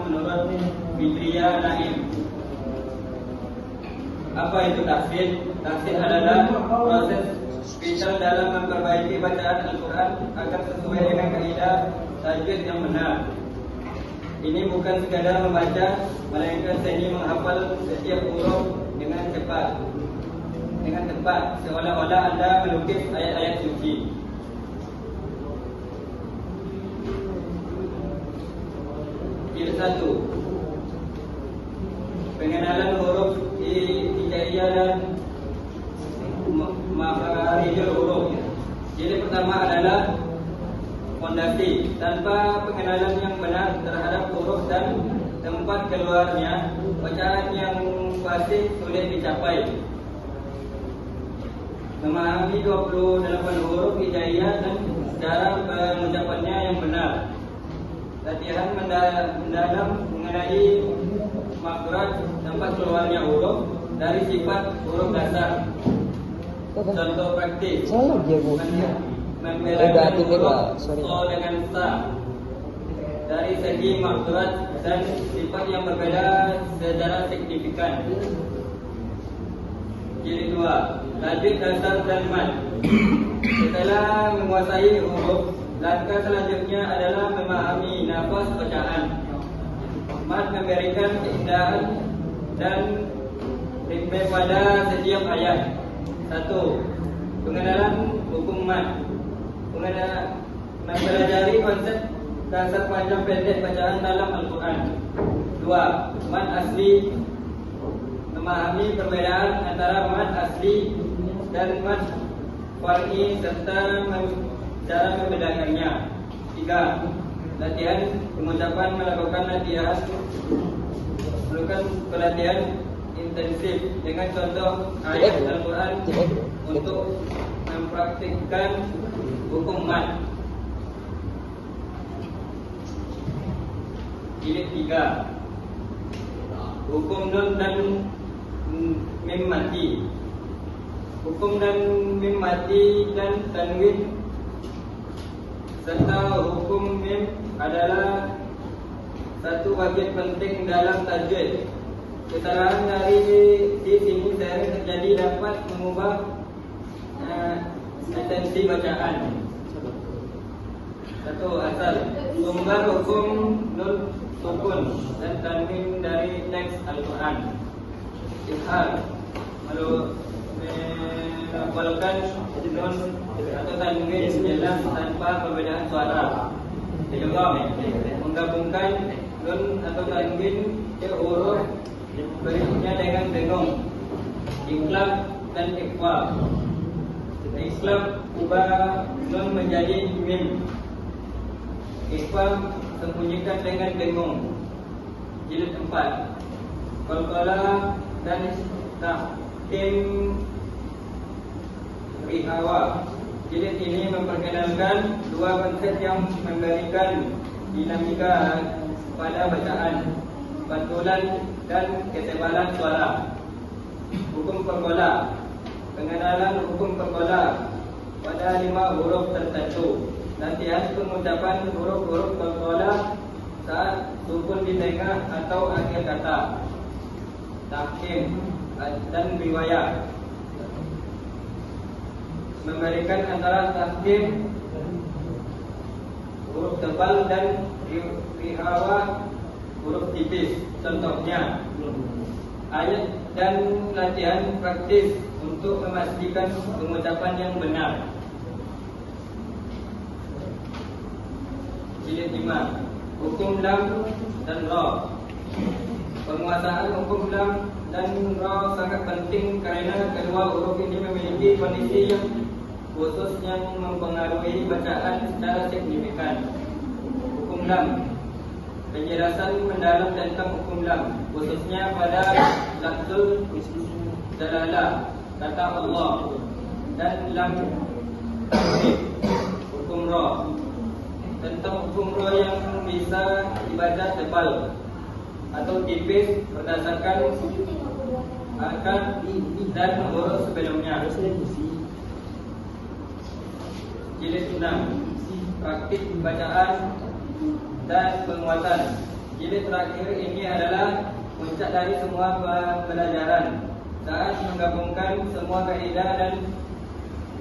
menurut Fitriya Naim. Apa itu tahsin? Tahsin adalah proses vital dalam memperbaiki bacaan Al-Quran agar sesuai dengan kaidah tajwid yang benar. Ini bukan sekadar membaca, melainkan seni menghafal setiap huruf dengan cepat, dengan tepat, seolah-olah Anda melukis ayat-ayat suci. Jilid 1. Pengenalan huruf hijaiyah dan makharijul huruf. Jilid pertama adalah fondasi. Tanpa pengenalan yang benar terhadap huruf dan tempat keluarnya, bacaan yang fasih sulit dicapai. Memahami 28 huruf hijaiyah dan cara pengucapannya yang benar. Latihan mendalam mengenai makhraj, tempat keluarnya huruf dari sifat huruf dasar. Contoh praktis: membedakan huruf so dengan sa dari segi makhraj dan sifat yang berbeda secara signifikan. Jilid 2. Tajwid dasar dan mad. Setelah menguasai huruf, langkah selanjutnya adalah memahami nafas bacaan. Mad memberikan keindahan dan ritme pada setiap ayat. 1. Pengenalan hukum mad. Mempelajari konsep dasar panjang pendek bacaan dalam Al-Quran. 2. Mad asli. Memahami perbedaan antara mad asli dan mad far'i serta cara membedakannya. 3. Latihan pengucapan. Melakukan pelatihan intensif dengan contoh ayat Al-Quran untuk mempraktikkan hukum mad. Jilid 3. Hukum nun dan mim mati. Hukum dan mim mati dan tanwin serta hukum mim adalah satu bagian penting dalam tajwid. Kesalahan dari di sini sering terjadi dapat mengubah esensi bacaan. 1. Asal sumber hukum nun sukun dan tanwin dari teks Al-Quran. Ishar melafalkan nun atau tanwin jelas tanpa perbedaan suara. Kedua, menggabungkan nun atau tanwin ke huruf berikutnya dengan dengung. Iklab dan ikhfa. Iklab ubah nun menjadi mim. Ikhfa sembunyikan dengan dengung. Jilid 4. Qalqalah dan tahkim rihawa. Jilid ini memperkenalkan dua konsep yang memberikan dinamika pada bacaan: pantulan dan ketebalan suara. Hukum qalqalah. Pengenalan hukum qalqalah pada 5 huruf tertentu. Latihan pengucapan huruf-huruf qalqalah saat sukun di tengah atau akhir kata. Tahkim dan riwayat. Memberikan antara tahkim huruf tebal dan rihawa huruf tipis. Contohnya ayat dan latihan praktis untuk memastikan pengucapan yang benar. Jilid 5. Hukum lam dan ra. Penguasaan hukum lam dan ra sangat penting kerana kedua huruf ini memiliki kondisi yang khusus yang mempengaruhi bacaan secara signifikan. Hukum lam. Penjelasan mendalam tentang hukum lam, khususnya pada lafzul dalalah, kata Allah, dan lam takrib, hukum ra. Tentang hukum ra yang bisa dibaca tebal atau tipis berdasarkan akad dan huruf sebelumnya. Jilid 6. Praktik bacaan dan penguatan. Jilid terakhir ini adalah puncak dari semua pembelajaran saat menggabungkan semua kaidah dan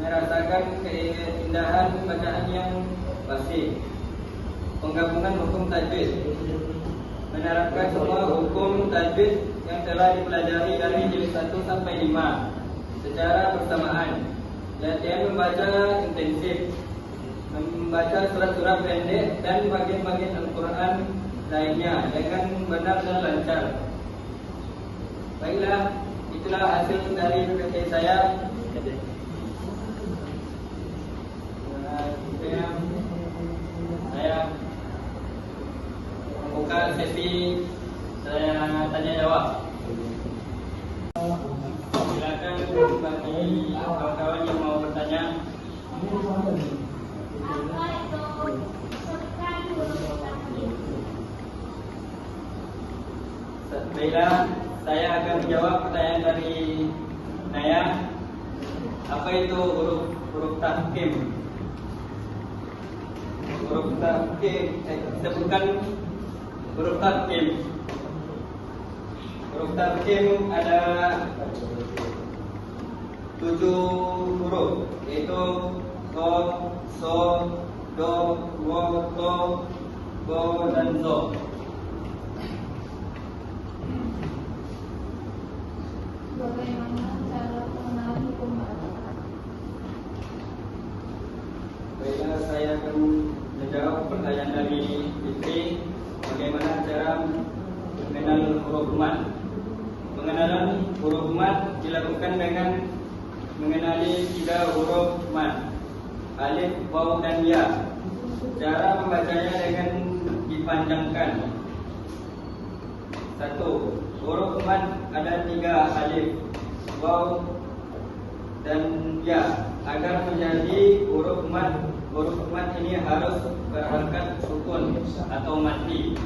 merasakan keindahan bacaan yang pasti. Penggabungan hukum tajwid menerapkan semua hukum tajwid yang telah dipelajari dari jilid 1 sampai 5 secara bersamaan. Latihan membaca intensif, membaca surat-surat pendek dan bagian-bagian Al-Quran lainnya dengan benar dan lancar. Baiklah, itulah hasil dari PPT saya. Saya membuka sesi saya tanya jawab. Silakan bagi kawan-kawan yang mau bertanya. Baiklah, saya akan menjawab pertanyaan dari Naya. Apa itu huruf tahkim? Huruf tahkim, sebutkan huruf tahkim. Huruf tahkim ada 7 huruf, yaitu ko, so, do, wo, to, go, dan zo. Bagaimana cara pengenalan hukum bahasa Arab? Baiklah, saya akan menjawab pertanyaan dari Fitri. Bagaimana cara mengenal huruf mat? Pengenalan huruf mat dilakukan dengan mengenali 3 huruf mat: alif, waw, dan ya. Cara membacanya dengan dipanjangkan. 1. Huruf mat ada 3 alif, waw, dan ya. Agar menjadi huruf mat ini harus berharakat sukun atau mati,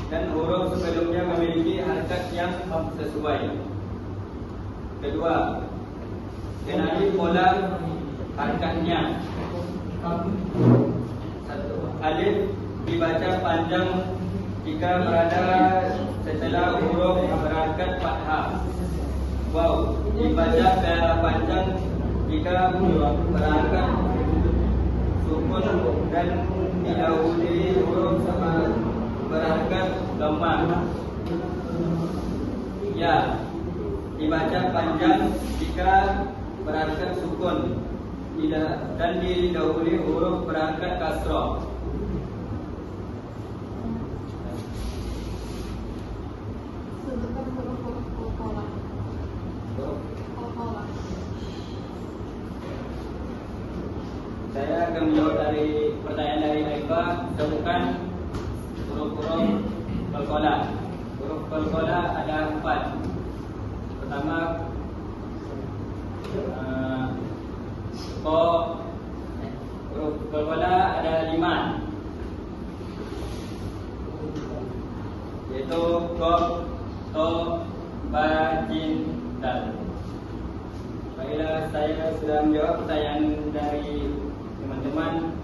dan huruf sebelumnya memiliki harakat yang sesuai. Kedua, kenali pola harakatnya. 1. Alif dibaca panjang jika berada setelah huruf berharakat fathah. Waw dibaca panjang jika berharakat sukun dan didahului huruf sama berharakat dhammah. Ya dibaca panjang jika berharakat sukun dan didahului huruf berharakat kasrah. Sebutkan huruf-huruf qalqalah. Qalqalah. Saya akan menjawab dari pertanyaan dari Aifa. Sebutkan huruf-huruf qalqalah. Huruf qalqalah ada 4. Pertama, ko. Huruf qalqalah ada 5, yaitu qaf, to, ba, jim, dal. Baiklah, saya sudah menjawab pertanyaan dari teman-teman.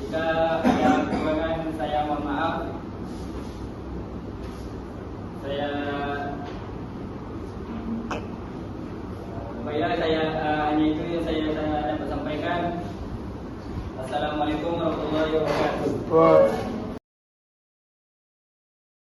Jika ada kekurangan, saya mohon maaf. Baiklah, hanya itu yang saya dapat sampaikan. Assalamualaikum warahmatullahi wabarakatuh.